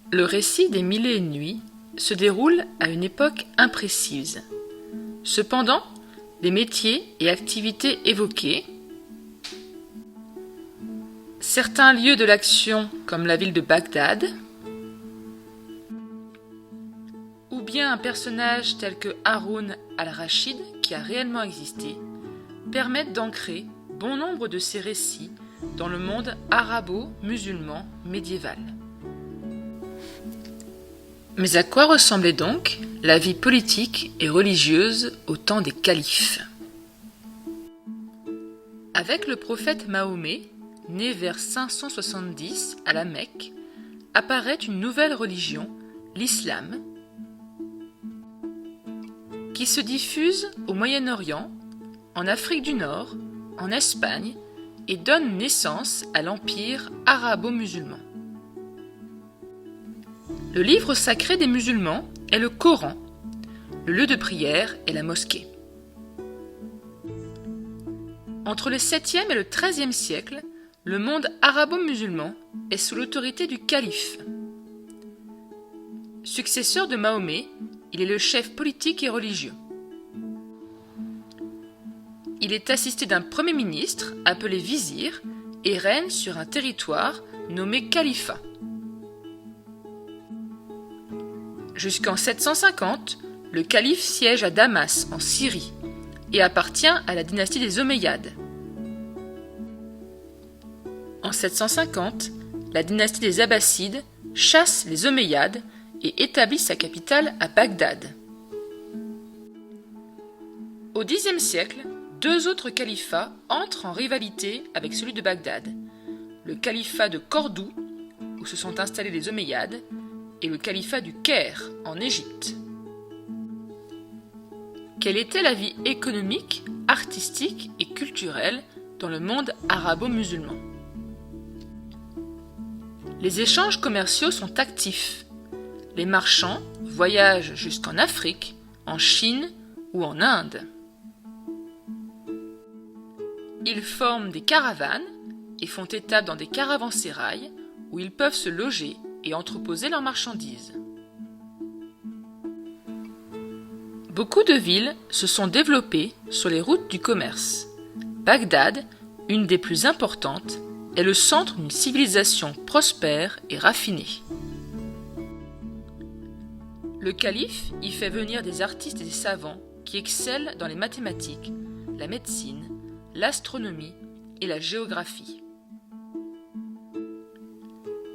Le récit des Mille et une nuits se déroule à une époque imprécise. Cependant, les métiers et activités évoqués, certains lieux de l'action comme la ville de Bagdad, ou bien un personnage tel que Haroun al-Rachid qui a réellement existé, permettent d'ancrer bon nombre de ces récits dans le monde arabo-musulman médiéval. Mais à quoi ressemblait donc la vie politique et religieuse au temps des califes? Avec le prophète Mahomet, né vers 570 à la Mecque, apparaît une nouvelle religion, l'islam, qui se diffuse au Moyen-Orient, en Afrique du Nord, en Espagne et donne naissance à l'empire arabo-musulman. Le livre sacré des musulmans est le Coran, le lieu de prière est la mosquée. Entre le 7e et le 13e siècle, le monde arabo-musulman est sous l'autorité du calife. Successeur de Mahomet, il est le chef politique et religieux. Il est assisté d'un premier ministre appelé vizir et règne sur un territoire nommé califat. Jusqu'en 750, le calife siège à Damas, en Syrie, et appartient à la dynastie des Omeyyades. En 750, la dynastie des Abbassides chasse les Omeyyades et établit sa capitale à Bagdad. Au Xe siècle, deux autres califats entrent en rivalité avec celui de Bagdad, le califat de Cordoue, où se sont installés les Omeyyades, et le califat du Caire, en Égypte. Quelle était la vie économique, artistique et culturelle dans le monde arabo-musulman? Les échanges commerciaux sont actifs. Les marchands voyagent jusqu'en Afrique, en Chine ou en Inde. Ils forment des caravanes et font étape dans des caravansérails où ils peuvent se loger et entreposer leurs marchandises. Beaucoup de villes se sont développées sur les routes du commerce. Bagdad, une des plus importantes, est le centre d'une civilisation prospère et raffinée. Le calife y fait venir des artistes et des savants qui excellent dans les mathématiques, la médecine, l'astronomie et la géographie.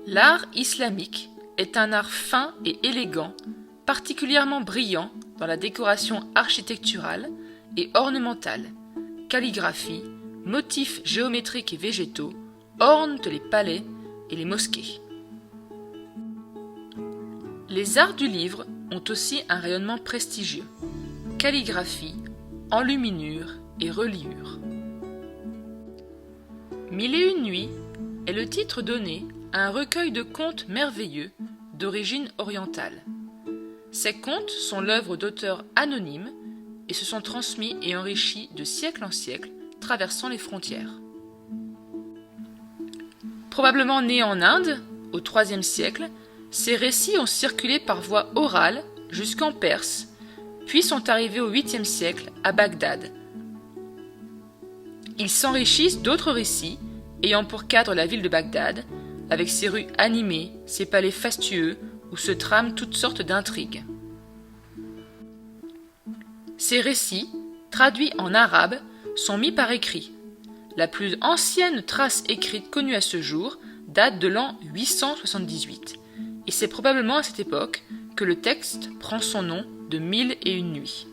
L'art islamique est un art fin et élégant, particulièrement brillant dans la décoration architecturale et ornementale. Calligraphie, motifs géométriques et végétaux ornent les palais et les mosquées. Les arts du livre ont aussi un rayonnement prestigieux. Calligraphie, enluminure et reliure. Mille et une nuits est le titre donné à un recueil de contes merveilleux d'origine orientale. Ces contes sont l'œuvre d'auteurs anonymes et se sont transmis et enrichis de siècle en siècle, traversant les frontières. Probablement nés en Inde, au IIIe siècle, ces récits ont circulé par voie orale jusqu'en Perse, puis sont arrivés au 8e siècle à Bagdad. Ils s'enrichissent d'autres récits ayant pour cadre la ville de Bagdad, avec ses rues animées, ses palais fastueux où se trament toutes sortes d'intrigues. Ces récits, traduits en arabe, sont mis par écrit. La plus ancienne trace écrite connue à ce jour date de l'an 878, et c'est probablement à cette époque que le texte prend son nom de Mille et une nuits.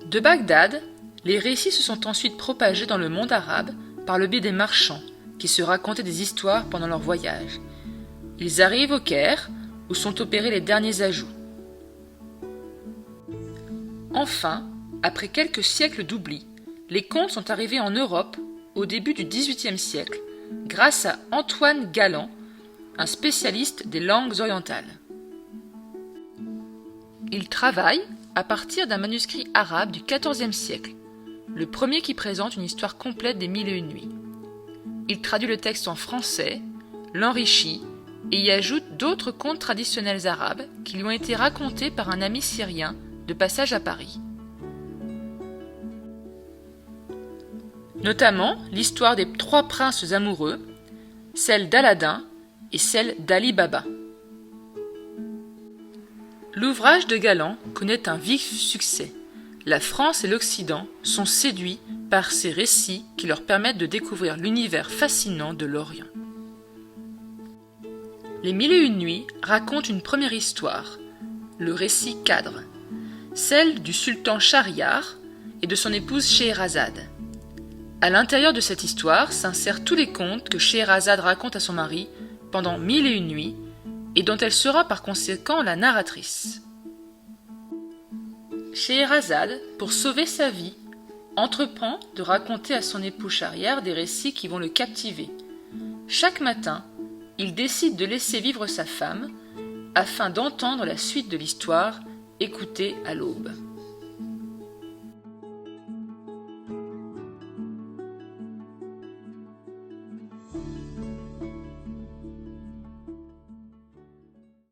De Bagdad, les récits se sont ensuite propagés dans le monde arabe par le biais des marchands qui se racontaient des histoires pendant leur voyage. Ils arrivent au Caire, où sont opérés les derniers ajouts. Enfin, après quelques siècles d'oubli, les contes sont arrivés en Europe au début du XVIIIe siècle, grâce à Antoine Galland, un spécialiste des langues orientales. Il travaille à partir d'un manuscrit arabe du XIVe siècle, le premier qui présente une histoire complète des Mille et une nuits. Il traduit le texte en français, l'enrichit et y ajoute d'autres contes traditionnels arabes qui lui ont été racontés par un ami syrien de passage à Paris. Notamment l'histoire des 3 princes amoureux, celle d'Aladin et celle d'Ali Baba. L'ouvrage de Galland connaît un vif succès. La France et l'Occident sont séduits par ces récits qui leur permettent de découvrir l'univers fascinant de l'Orient. Les Mille et une nuits racontent une première histoire, le récit cadre, celle du sultan Shahriar et de son épouse Scheherazade. À l'intérieur de cette histoire s'insèrent tous les contes que Scheherazade raconte à son mari pendant 1001 nuits et dont elle sera par conséquent la narratrice. Scheherazade, pour sauver sa vie, entreprend de raconter à son époux Shahriar des récits qui vont le captiver. Chaque matin, il décide de laisser vivre sa femme afin d'entendre la suite de l'histoire écoutée à l'aube.